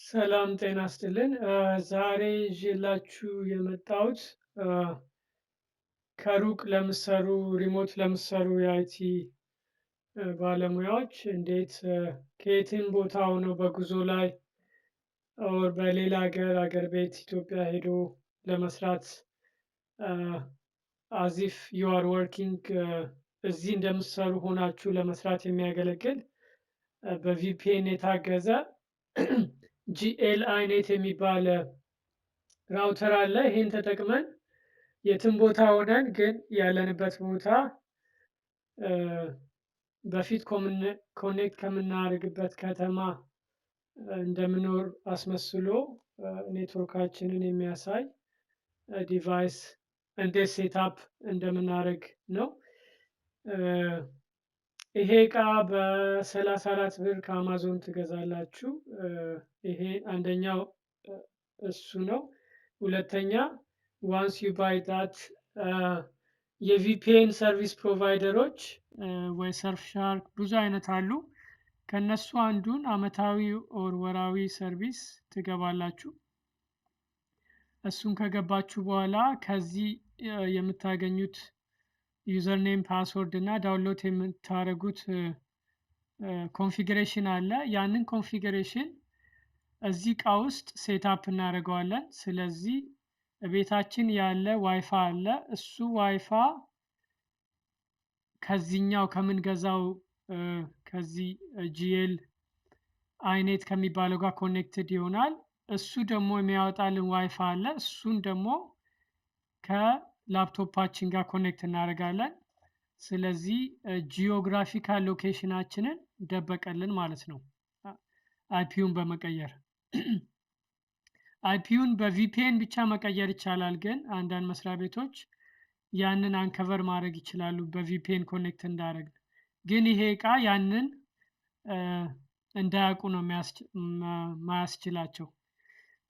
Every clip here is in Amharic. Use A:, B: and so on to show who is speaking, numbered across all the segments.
A: ሰላም ጤና ይስጥልን። ዛሬ ይዤላችሁ የመጣሁት ከሩቅ ለምትሰሩ ሪሞት ለምትሰሩ የአይቲ ባለሙያዎች እንዴት ከየትም ቦታ ሆነው በጉዞ ላይ ኦር በሌላ ሀገር ቤት ኢትዮጵያ ሄዶ ለመስራት አዚፍ ዩ አር ወርኪንግ እዚህ እንደምትሰሩ ሆናችሁ ለመስራት የሚያገለግል በቪፒኤን የታገዘ GLINET የሚባል ራውተር አለ። ይሄን ተጠቅመን የትም ቦታ ሆነን ግን ያለንበት ቦታ በፊት ኮኔክት ከምናደርግበት ከተማ እንደምኖር አስመስሎ ኔትወርካችንን የሚያሳይ ዲቫይስ እንዴት ሴትአፕ እንደምናደርግ ነው። ይሄ እቃ በ34 ብር ከአማዞን ትገዛላችሁ። ይሄ አንደኛው እሱ ነው። ሁለተኛ ዋንስ ዩ ባይ ዳት የቪፒኤን ሰርቪስ ፕሮቫይደሮች ወይ ሰርፍሻርክ ብዙ አይነት አሉ። ከነሱ አንዱን አመታዊ ኦር ወራዊ ሰርቪስ ትገባላችሁ። እሱን ከገባችሁ በኋላ ከዚህ የምታገኙት ዩዘር ኔም ፓስወርድ እና ዳውንሎድ የምታደርጉት ኮንፊግሬሽን አለ። ያንን ኮንፊግሬሽን እዚህ እቃ ውስጥ ሴትአፕ እናደርገዋለን። ስለዚህ ቤታችን ያለ ዋይፋ አለ። እሱ ዋይፋ ከዚህኛው ከምንገዛው ከዚህ ጂኤል አይኔት ከሚባለው ጋር ኮኔክትድ ይሆናል። እሱ ደግሞ የሚያወጣልን ዋይፋ አለ። እሱን ደግሞ ከላፕቶፓችን ጋር ኮኔክት እናደርጋለን። ስለዚህ ጂኦግራፊካል ሎኬሽናችንን ደበቀልን ማለት ነው። አይፒውን በመቀየር አይፒውን በቪፒኤን ብቻ መቀየር ይቻላል፣ ግን አንዳንድ መስሪያ ቤቶች ያንን አንከቨር ማድረግ ይችላሉ በቪፒኤን ኮኔክት እንዳደረግ። ግን ይሄ እቃ ያንን እንዳያውቁ ነው ማያስችላቸው።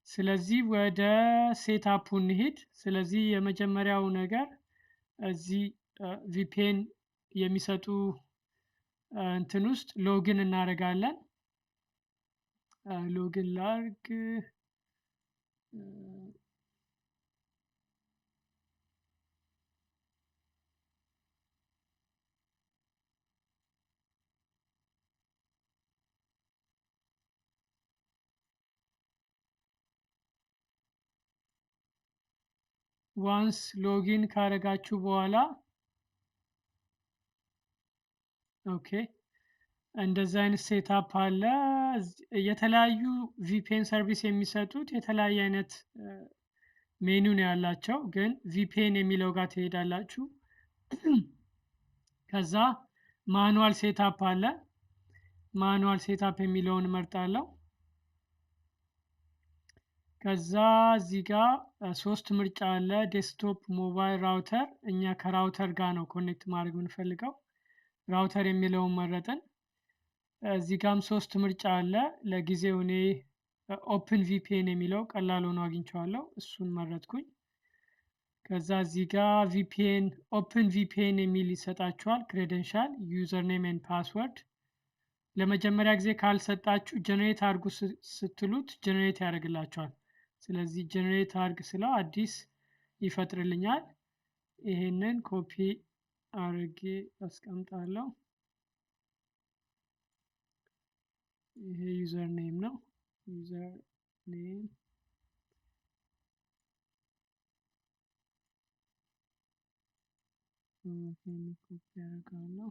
A: ስለዚህ ወደ ሴትአፑ እንሂድ። ስለዚህ የመጀመሪያው ነገር እዚህ ቪፒኤን የሚሰጡ እንትን ውስጥ ሎግን እናደርጋለን። ሎግን ላርግ። ዋንስ ሎጊን ካረጋችሁ በኋላ ኦኬ እንደዚህ አይነት ሴትአፕ አለ። የተለያዩ ቪፒኤን ሰርቪስ የሚሰጡት የተለያየ አይነት ሜኑ ነው ያላቸው፣ ግን ቪፒኤን የሚለው ጋር ትሄዳላችሁ። ከዛ ማኑዋል ሴትአፕ አለ። ማኑዋል ሴትአፕ የሚለውን እመርጣለሁ። ከዛ እዚህ ጋር ሶስት ምርጫ አለ፣ ዴስክቶፕ፣ ሞባይል፣ ራውተር። እኛ ከራውተር ጋር ነው ኮኔክት ማድረግ የምንፈልገው። ራውተር የሚለውን መረጥን። እዚህ ጋርም ሶስት ምርጫ አለ። ለጊዜው እኔ ኦፕን ቪፒኤን የሚለው ቀላል ሆኖ አግኝቼዋለሁ፣ እሱን መረጥኩኝ። ከዛ እዚህ ጋር ቪፒኤን ኦፕን ቪፒኤን የሚል ይሰጣችኋል። ክሬደንሻል፣ ዩዘር ኔም ኤንድ ፓስወርድ። ለመጀመሪያ ጊዜ ካልሰጣችሁ ጀነሬት አድርጉ ስትሉት ጀነሬት ያደርግላችኋል። ስለዚህ ጀነሬት አድርግ ስለው አዲስ ይፈጥርልኛል። ይሄንን ኮፒ አድርጌ አስቀምጣለሁ። ይሄ ዩዘር ኔም ነው። ዩዘር ኔም ኮፒ አደርጋለሁ።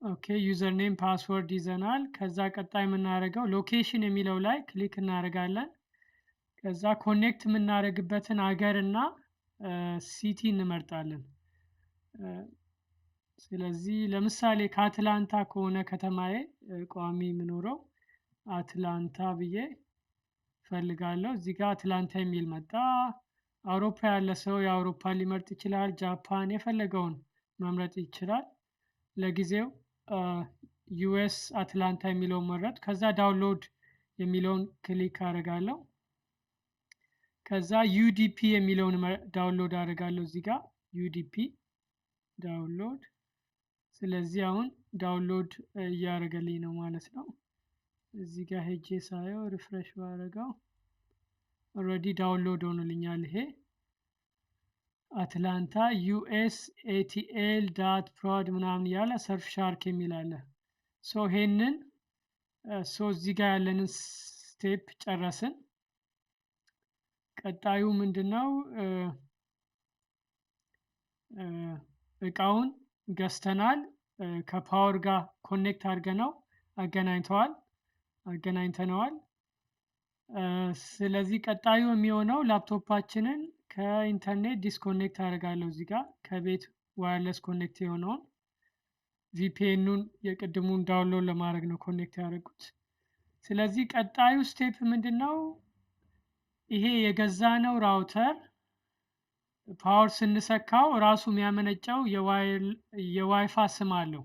A: ኦኬ ዩዘር ኔም ፓስወርድ ይዘናል። ከዛ ቀጣይ የምናደርገው ሎኬሽን የሚለው ላይ ክሊክ እናደርጋለን። ከዛ ኮኔክት የምናደርግበትን ሀገር እና ሲቲ እንመርጣለን። ስለዚህ ለምሳሌ ከአትላንታ ከሆነ ከተማዬ ቋሚ የምኖረው አትላንታ ብዬ ፈልጋለሁ። እዚህ ጋር አትላንታ የሚል መጣ። አውሮፓ ያለ ሰው የአውሮፓ ሊመርጥ ይችላል። ጃፓን የፈለገውን መምረጥ ይችላል። ለጊዜው ዩኤስ አትላንታ የሚለውን መረጥ። ከዛ ዳውንሎድ የሚለውን ክሊክ አደርጋለሁ። ከዛ ዩዲፒ የሚለውን ዳውንሎድ አደርጋለሁ። እዚህ ጋር ዩዲፒ ዳውንሎድ ስለዚህ አሁን ዳውንሎድ እያደረገልኝ ነው ማለት ነው። እዚህ ጋር ሄጄ ሳየው ሪፍሬሽ ባደረገው ኦልሬዲ ዳውንሎድ ሆኖልኛል። ይሄ አትላንታ ዩኤስ ኤቲኤል ዳት ፕሮድ ምናምን ያለ ሰርፍ ሻርክ የሚል አለ። ሶ ይሄንን እዚህ ጋር ያለንን ስቴፕ ጨረስን። ቀጣዩ ምንድነው? እቃውን ገዝተናል። ከፓወር ጋር ኮኔክት አድርገነው አገናኝተነዋል። ስለዚህ ቀጣዩ የሚሆነው ላፕቶፓችንን ከኢንተርኔት ዲስኮኔክት አደርጋለሁ። እዚህ ጋር ከቤት ዋየርለስ ኮኔክት የሆነውን ቪፒኤኑን የቅድሙን ዳውንሎድ ለማድረግ ነው ኮኔክት ያደረጉት። ስለዚህ ቀጣዩ ስቴፕ ምንድነው? ይሄ የገዛነው ራውተር ፓወር ስንሰካው ራሱ የሚያመነጨው የዋይፋ ስም አለው።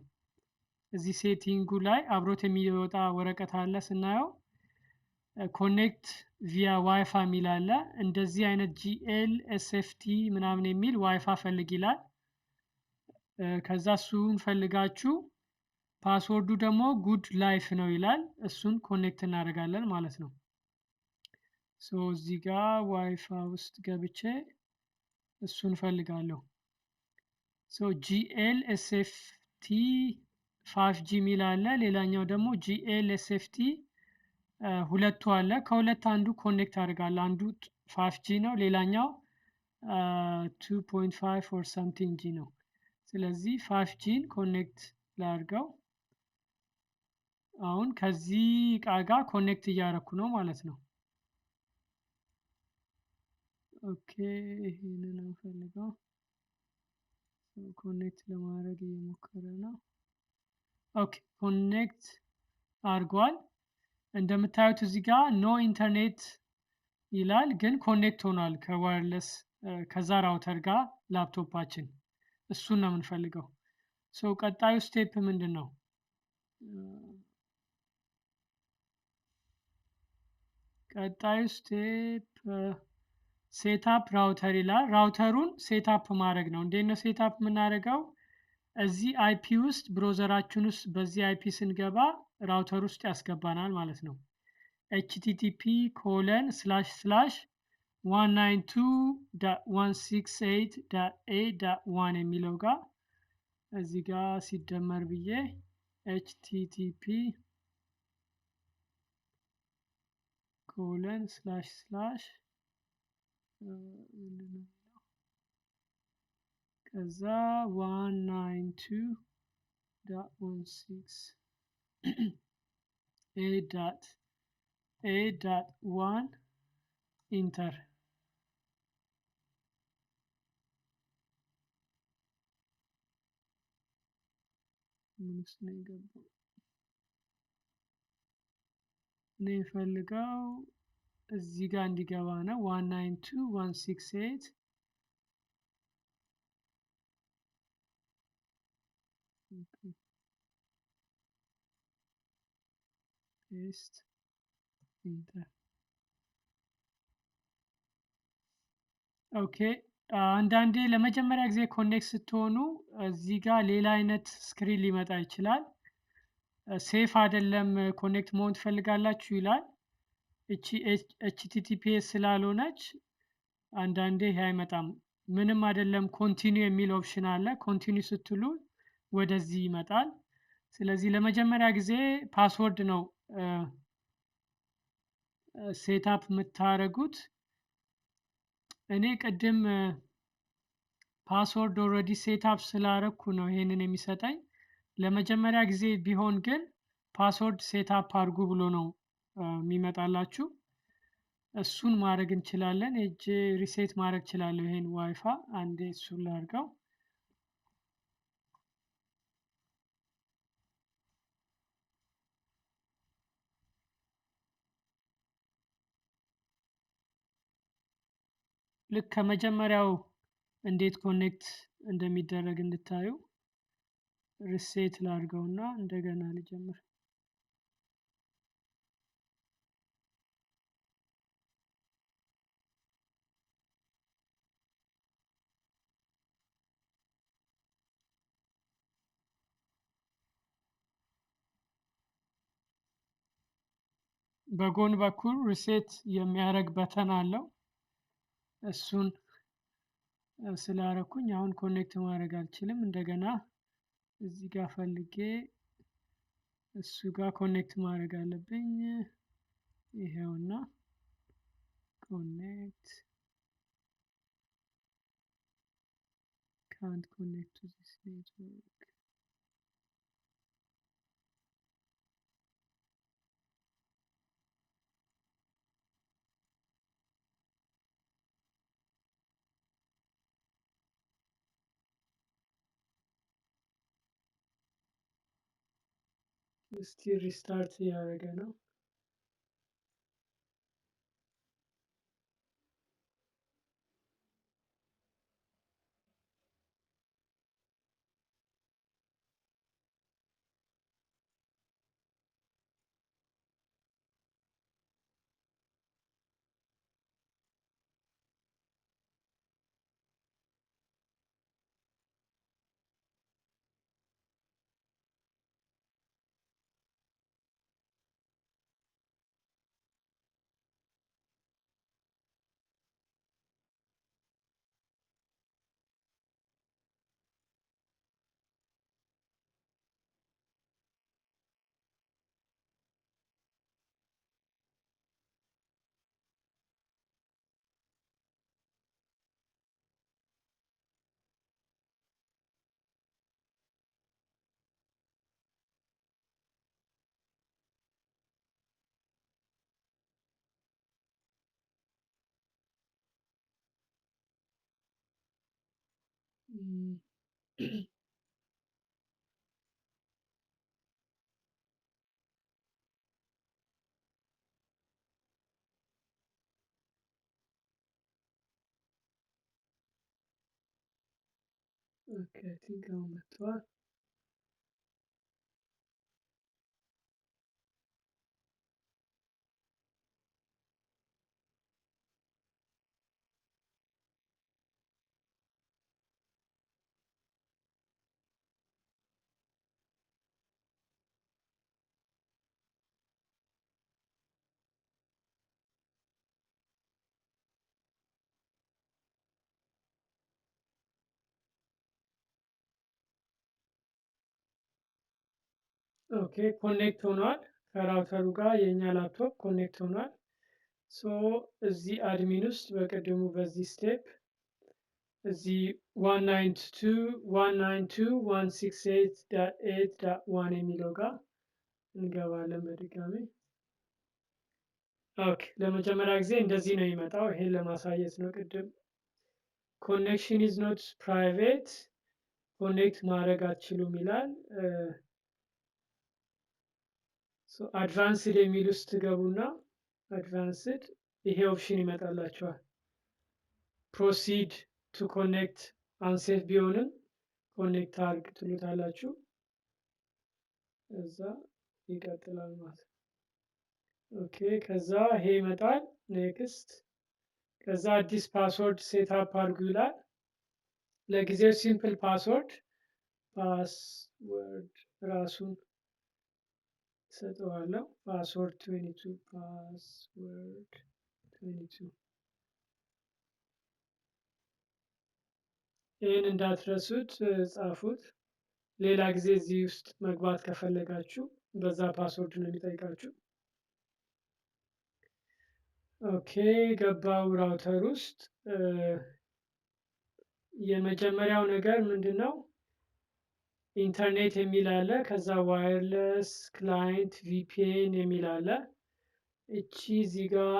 A: እዚህ ሴቲንጉ ላይ አብሮት የሚወጣ ወረቀት አለ ስናየው ኮኔክት ቪያ ዋይፋ የሚል አለ። እንደዚህ አይነት ጂኤል ኤስኤፍቲ ምናምን የሚል ዋይፋ ፈልግ ይላል። ከዛ እሱን ፈልጋችሁ ፓስወርዱ ደግሞ ጉድ ላይፍ ነው ይላል። እሱን ኮኔክት እናደርጋለን ማለት ነው። እዚህ ጋር ዋይፋ ውስጥ ገብቼ እሱን ፈልጋለሁ። ጂኤል ኤስኤፍቲ 5G ሚል አለ። ሌላኛው ደግሞ ጂኤል ኤስኤፍቲ ሁለቱ አለ። ከሁለት አንዱ ኮኔክት አድርጋለሁ። አንዱ 5G ነው፣ ሌላኛው 2.5 ኦር ሰምቲንግ ጂ ነው። ስለዚህ 5Gን ኮኔክት ላድርገው። አሁን ከዚህ እቃ ጋር ኮኔክት እያደረኩ ነው ማለት ነው። ኦኬ ይሄንን እንፈልገው። ኮኔክት ለማድረግ እየሞከረ ነው። ኦኬ ኮኔክት አድርጓል። እንደምታዩት እዚህ ጋር ኖ ኢንተርኔት ይላል፣ ግን ኮኔክት ሆኗል ከዋየርለስ ከዛ ራውተር ጋር ላፕቶፓችን። እሱን ነው የምንፈልገው። ቀጣዩ ስቴፕ ምንድን ነው? ቀጣዩ ስቴፕ ሴታፕ ራውተር ይላል። ራውተሩን ሴታፕ ማድረግ ነው። እንዴት ነው ሴታፕ የምናደርገው? እዚህ አይፒ ውስጥ ብሮዘራችን ውስጥ በዚህ አይፒ ስንገባ ራውተር ውስጥ ያስገባናል ማለት ነው። http://192.168.a.1 የሚለው ጋር እዚህ ጋር ሲደመር ብዬ http ከዛ 192.168.a.1 ኢንተር። ምንስ ነው የገባው? እኔ ፈልገው እዚህ ጋር እንዲገባ ነው። 192.168 ፔስት ኢንተር። ኦኬ አንዳንዴ ለመጀመሪያ ጊዜ ኮኔክት ስትሆኑ እዚህ ጋር ሌላ አይነት ስክሪን ሊመጣ ይችላል። ሴፍ አይደለም ኮኔክት መሆን ትፈልጋላችሁ ይላል። እቺ ኤችቲቲፒኤስ ስላልሆነች አንዳንዴ ይሄ አይመጣም። ምንም አይደለም ኮንቲኒው የሚል ኦፕሽን አለ። ኮንቲኒው ስትሉ ወደዚህ ይመጣል። ስለዚህ ለመጀመሪያ ጊዜ ፓስወርድ ነው ሴታፕ የምታደርጉት። እኔ ቅድም ፓስወርድ ኦልሬዲ ሴታፕ ስላረኩ ነው ይሄንን የሚሰጠኝ። ለመጀመሪያ ጊዜ ቢሆን ግን ፓስወርድ ሴታፕ አድርጉ ብሎ ነው የሚመጣላችሁ። እሱን ማድረግ እንችላለን። እጄ ሪሴት ማድረግ እችላለሁ ይሄን ዋይፋ። አንዴ እሱን ላድርገው። ልክ ከመጀመሪያው እንዴት ኮኔክት እንደሚደረግ እንድታዩ ሪሴት ላድርገውና እንደገና ልጀምር። በጎን በኩል ሪሴት የሚያደርግ በተን አለው። እሱን ስላረኩኝ አሁን ኮኔክት ማድረግ አልችልም። እንደገና እዚህ ጋር ፈልጌ እሱ ጋር ኮኔክት ማድረግ አለብኝ። ይሄውና ኮኔክት can't connect to this network. እስቲ ሪስታርት እያደረገ ነው። ኦኬ ቲንክ አሁን መጥቷል። ኦኬ ኮኔክት ሆኗል። ከራውተሩ ጋር የኛ ላፕቶፕ ኮኔክት ሆኗል። ሶ እዚህ አድሚን ውስጥ በቀደሙ በዚህ ስቴፕ እዚህ 192.168.8.1 የሚለው ጋር እንገባለን በድጋሚ። ኦኬ ለመጀመሪያ ጊዜ እንደዚህ ነው የሚመጣው። ይሄን ለማሳየት ነው። ቅድም ኮኔክሽን ኢዝ ኖት ፕራይቬት ኮኔክት ማድረግ አትችሉም ይላል። አድቫንስድ የሚል ውስጥ ትገቡና አድቫንስድ ይሄ ኦፕሽን ይመጣላችኋል። ፕሮሲድ ቱ ኮኔክት አንሴፍ ቢሆንም ኮኔክት አድርግ ትሉታላችሁ። እዛ ይቀጥላል ማለት ነው። ኦኬ ከዛ ይሄ ይመጣል። ኔክስት ከዛ አዲስ ፓስወርድ ሴትአፕ አድርጉ ይላል። ለጊዜው ሲምፕል ፓስወርድ ራሱን ሰጠዋለሁ። ፓስወርድ 22 ፓስወርድ 22 ይህን እንዳትረሱት ጻፉት። ሌላ ጊዜ እዚህ ውስጥ መግባት ከፈለጋችሁ በዛ ፓስወርድ ነው የሚጠይቃችሁ። ኦኬ ገባው ራውተር ውስጥ የመጀመሪያው ነገር ምንድነው? ኢንተርኔት የሚል አለ። ከዛ ዋየርለስ ክላይንት ቪፒኤን የሚል አለ። እቺ እዚህ ጋር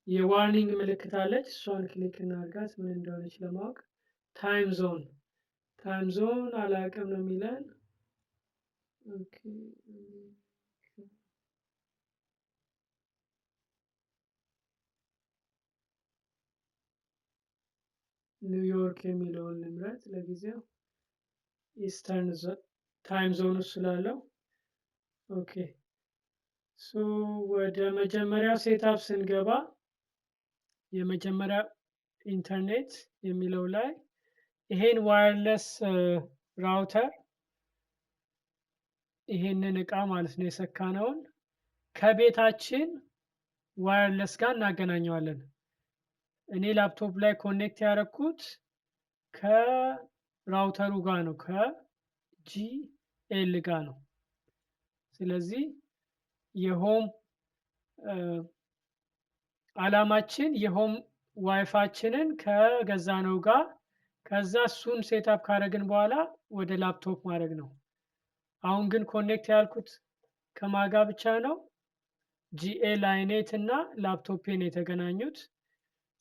A: የዋርኒንግ ምልክት አለች። እሷን ክሊክ እናድርጋት ምን እንደሆነች ለማወቅ። ታይም ዞን አላውቅም ነው የሚለን። ኦኬ ኒውዮርክ የሚለውን ልምረጥ ለጊዜው ኢስተርን ታይም ዞን ስላለው። ኦኬ ሶ ወደ መጀመሪያው ሴትአፕ ስንገባ የመጀመሪያ ኢንተርኔት የሚለው ላይ ይሄን ዋየርለስ ራውተር ይሄንን እቃ ማለት ነው የሰካነውን ከቤታችን ዋየርለስ ጋር እናገናኘዋለን። እኔ ላፕቶፕ ላይ ኮኔክት ያደረኩት ከራውተሩ ጋር ነው፣ ከጂኤል ጋር ነው። ስለዚህ የሆም አላማችን የሆም ዋይፋችንን ከገዛነው ጋር ከዛ እሱን ሴትአፕ ካደረግን በኋላ ወደ ላፕቶፕ ማድረግ ነው። አሁን ግን ኮኔክት ያልኩት ከማጋ ብቻ ነው፣ ጂኤል አይኔት እና ላፕቶፔን የተገናኙት።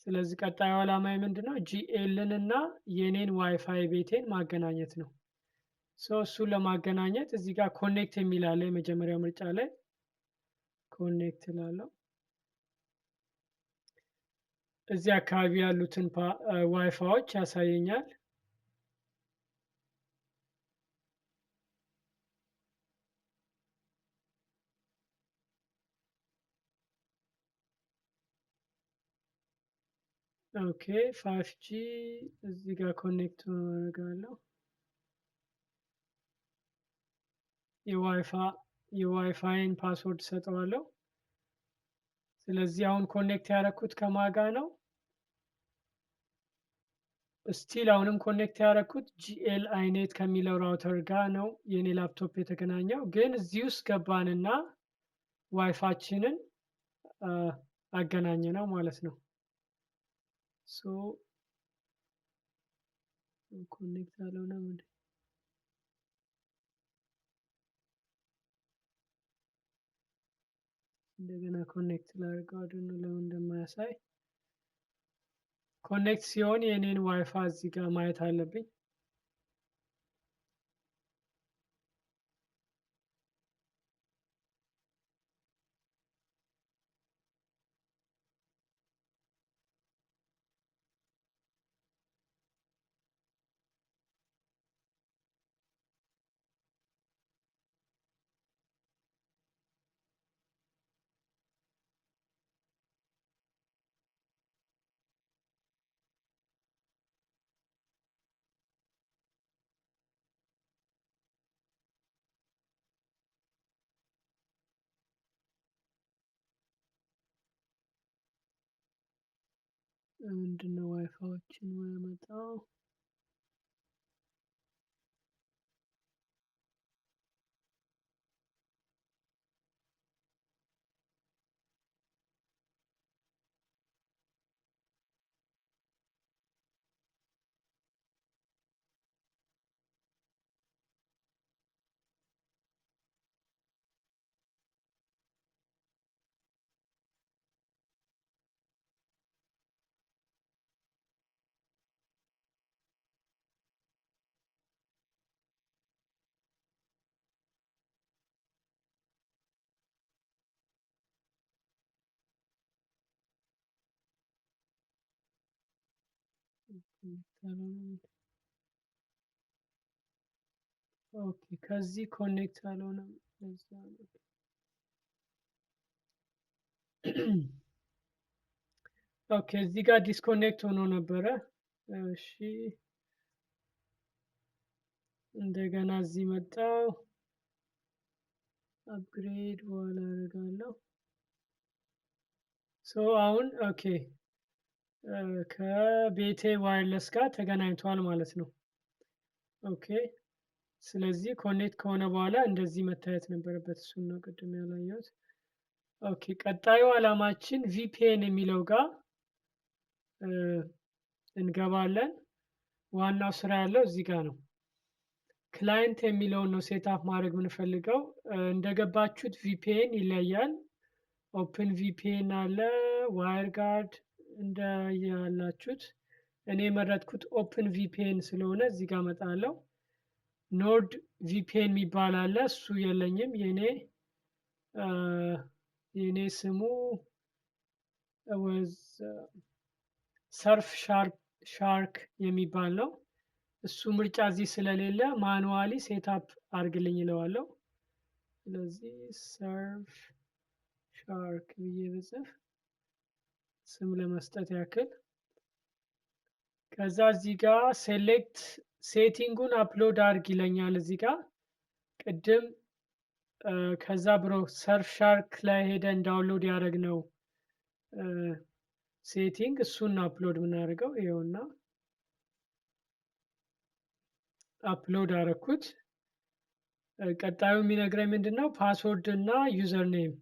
A: ስለዚህ ቀጣዩ ዓላማዬ ምንድነው? ጂኤልን እና የኔን ዋይፋይ ቤቴን ማገናኘት ነው። እሱን ለማገናኘት እዚህ ጋር ኮኔክት የሚል አለ። የመጀመሪያው ምርጫ ላይ ኮኔክት ላለው እዚህ አካባቢ ያሉትን ዋይፋዮች ያሳየኛል። ኦኬ 5G እዚህ ጋር ኮኔክት አደርጋለሁ። የዋይፋይን ፓስወርድ ሰጠዋለሁ። ስለዚህ አሁን ኮኔክት ያደረኩት ከማጋ ነው። ስቲል አሁንም ኮኔክት ያደረኩት ጂኤል አይኔት ከሚለው ራውተር ጋር ነው የኔ ላፕቶፕ የተገናኘው። ግን እዚህ ውስጥ ገባንና ዋይፋችንን አገናኘ ነው ማለት ነው። ኮኔክት አልሆነም እንዴ? እንደገና ኮኔክት ላድርገው። አይደል ለምን እንደማያሳይ። ኮኔክት ሲሆን የኔን ዋይፋይ እዚህ ጋር ማየት አለብኝ። ምንድነው ዋይፋዮችን ያመጣው? ኦኬ ከዚህ ኮኔክት አልሆነም። ኦኬ እዚህ ጋር ዲስኮኔክት ሆኖ ነበረ። እሺ እንደገና እዚህ መጣው። አፕግሬድ በኋላ አደርጋለሁ። አሁን ኦኬ ከቤቴ ዋየርለስ ጋር ተገናኝቷል ማለት ነው። ኦኬ ስለዚህ ኮኔክት ከሆነ በኋላ እንደዚህ መታየት ነበረበት። እሱን ነው ቅድም ያላየሁት። ኦኬ ቀጣዩ ዓላማችን ቪፒኤን የሚለው ጋር እንገባለን። ዋናው ስራ ያለው እዚህ ጋር ነው። ክላይንት የሚለውን ነው ሴትአፕ ማድረግ የምንፈልገው። እንደገባችሁት ቪፒኤን ይለያል። ኦፕን ቪፒኤን አለ፣ ዋየር ጋርድ እንደ ያላችሁት። እኔ የመረጥኩት ኦፕን ቪፒኤን ስለሆነ እዚህ ጋር መጣለሁ። ኖርድ ቪፒኤን የሚባል አለ፣ እሱ የለኝም። የኔ ስሙ ሰርፍ ሻርክ የሚባል ነው። እሱ ምርጫ እዚህ ስለሌለ ማኑዋሊ ሴትአፕ አድርግልኝ ይለዋለሁ። ስለዚህ ሰርፍ ሻርክ ብዬ ብጽፍ ስም ለመስጠት ያክል። ከዛ እዚህ ጋር ሴሌክት ሴቲንጉን አፕሎድ አድርግ ይለኛል። እዚህ ጋር ቅድም ከዛ ብሮ ሰርፍ ሻርክ ላይ ሄደን ዳውንሎድ ያደረግነው ሴቲንግ እሱን አፕሎድ የምናደርገው ይኸውና አፕሎድ አደረኩት። ቀጣዩ የሚነግረኝ ምንድነው ፓስወርድ እና ዩዘር ኔም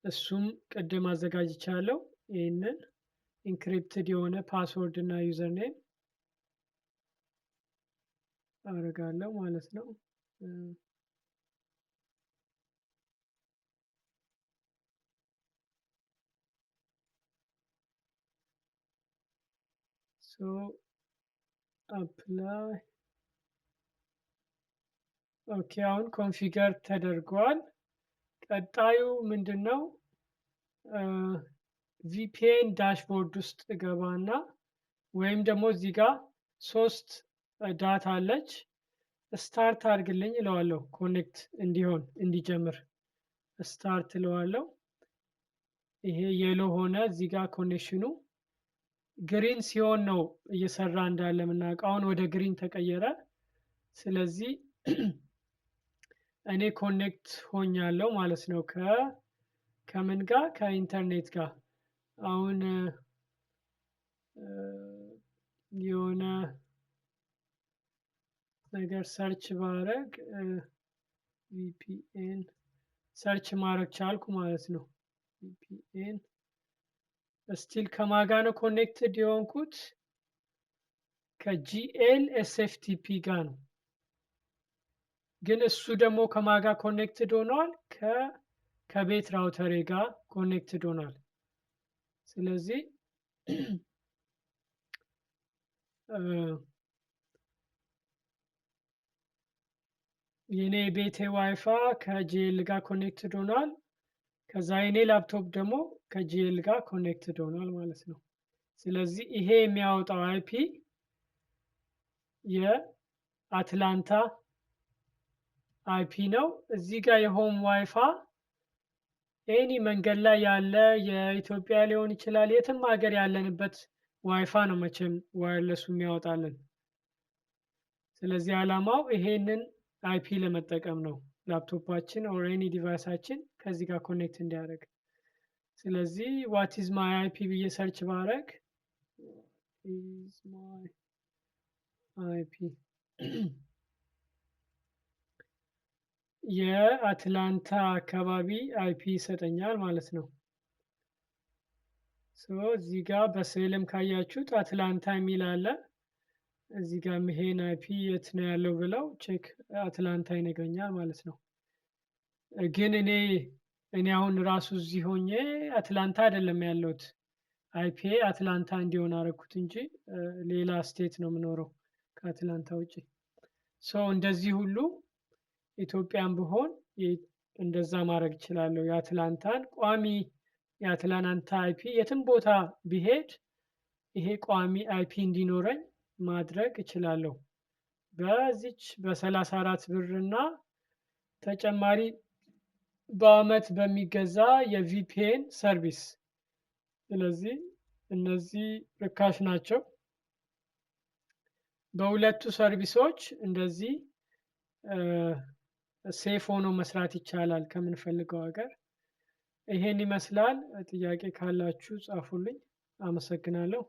A: እሱም ቅድም አዘጋጅቻለሁ። ይህንን ኢንክሪፕትድ የሆነ ፓስወርድ እና ዩዘር ኔም አደርጋለሁ ማለት ነው። ሶ አፕላይ ኦኬ አሁን ኮንፊገር ተደርጓል። ቀጣዩ ምንድነው ቪፒኤን ዳሽቦርድ ውስጥ እገባና ወይም ደግሞ እዚህ ጋር 3 ዳታ አለች ስታርት አድርግልኝ እለዋለሁ። ኮኔክት እንዲሆን እንዲጀምር ስታርት እለዋለሁ። ይሄ የሎ ሆነ። እዚህ ጋር ኮኔክሽኑ ግሪን ሲሆን ነው እየሰራ እንዳለ የምናውቀው። አሁን ወደ ግሪን ተቀየረ። ስለዚህ እኔ ኮኔክት ሆኛለሁ ማለት ነው ከምን ጋር ከኢንተርኔት ጋር። አሁን የሆነ ነገር ሰርች ባረግ ቪፒኤን ሰርች ማድረግ ቻልኩ ማለት ነው። ቪፒኤን ስቲል ከማጋ ነው ኮኔክትድ የሆንኩት ከጂኤል ኤስኤፍቲፒ ጋር ነው። ግን እሱ ደግሞ ከማጋ ኮኔክትድ ሆኗል ከቤት ራውተሬ ጋር ኮኔክትድ ሆኗል። ስለዚህ የኔ ቤቴ ዋይፋይ ከጂኤል ጋር ኮኔክትድ ሆኗል። ከዛ የኔ ላፕቶፕ ደግሞ ከጂኤል ጋር ኮኔክትድ ሆኗል ማለት ነው። ስለዚህ ይሄ የሚያወጣው አይፒ የአትላንታ አይፒ ነው። እዚህ ጋር የሆም ዋይፋይ ኤኒ መንገድ ላይ ያለ የኢትዮጵያ ሊሆን ይችላል፣ የትም ሀገር ያለንበት ዋይፋይ ነው መቼም ዋየርለሱ የሚያወጣልን። ስለዚህ ዓላማው ይሄንን አይፒ ለመጠቀም ነው። ላፕቶፓችን ኦር ኤኒ ዲቫይሳችን ከዚህ ጋር ኮኔክት እንዲያደርግ። ስለዚህ ዋት ኢዝ ማይ አይፒ ብዬ ሰርች ባረግ ኢዝ ማይ አይፒ የአትላንታ አካባቢ አይፒ ይሰጠኛል ማለት ነው። ሶ እዚህ ጋር በስዕልም ካያችሁት አትላንታ የሚል አለ። እዚህ ጋር ይሄን አይፒ የት ነው ያለው ብለው ቼክ አትላንታ ይነግረኛል ማለት ነው። ግን እኔ አሁን ራሱ እዚህ ሆኜ አትላንታ አይደለም ያለሁት። አይፒ አትላንታ እንዲሆን አደረኩት እንጂ ሌላ ስቴት ነው የምኖረው ከአትላንታ ውጪ። ሶ እንደዚህ ሁሉ ኢትዮጵያን ብሆን እንደዛ ማድረግ እችላለሁ። የአትላንታን ቋሚ የአትላንታ አይፒ የትም ቦታ ቢሄድ ይሄ ቋሚ አይፒ እንዲኖረኝ ማድረግ እችላለሁ በዚች በ34 ብር እና ተጨማሪ በአመት በሚገዛ የቪፒኤን ሰርቪስ። ስለዚህ እነዚህ ርካሽ ናቸው። በሁለቱ ሰርቪሶች እንደዚህ ሴፍ ሆኖ መስራት ይቻላል ከምንፈልገው ሀገር። ይሄን ይመስላል። ጥያቄ ካላችሁ ጻፉልኝ። አመሰግናለሁ።